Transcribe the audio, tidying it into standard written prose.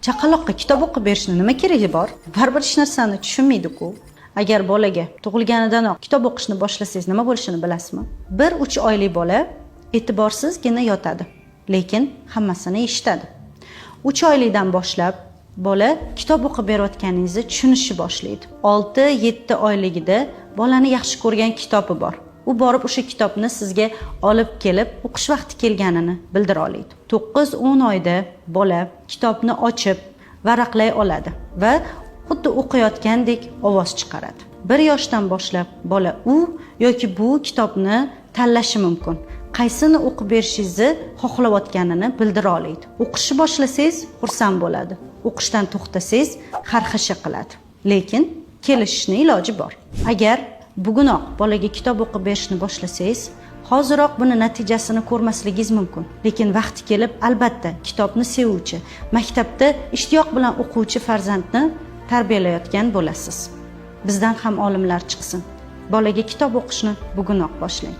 Chaqaloqqa kitob o'qib berishni nima keragi bor? Baribir hech narsani tushunmaydi-ku. Agar bolaga tug'ilganidanoq kitob o'qishni boshlasangiz nima bo'lishini bilasizmi? 1-3 oylik bola e'tiborsizgina yotadi, lekin hammasini eshitadi. 3 oylikdan boshlab bola kitob o'qib berayotganingizni tushunishni boshlaydi. 6-7 oyligida bolani yaxshi ko'rgan kitobi bor. U borib o'sha kitobni sizga olib kelib, o'qish vaqti kelganini bildira oladi. 9-10 oyda bola kitobni ochib, varaqlay oladi va xuddi o'qiyotgandek ovoz chiqaradi. 1 yoshdan boshlab bola u yoki bu kitobni tanlashi mumkin. Qaysini o'qib berishingizni xohlayotganini bildira oladi. O'qishni boshlasangiz xursand bo'ladi. O'qishdan to'xtasangiz xarxasha qiladi. Lekin kelishishning iloji bor. Agar bugunoq bolaga kitob o'qib berishni boshlasangiz, hoziroq buni natijasini ko'rmasligingiz mumkin. Lekin vaqti kelib, albatta, kitobni sevuvchi, maktabda ishtiyoq bilan o'quvchi farzandni tarbiyalayotgan bo'lasiz. Bizdan ham olimlar chiqsin. Bolaga kitob o'qishni bugunoq boshlang.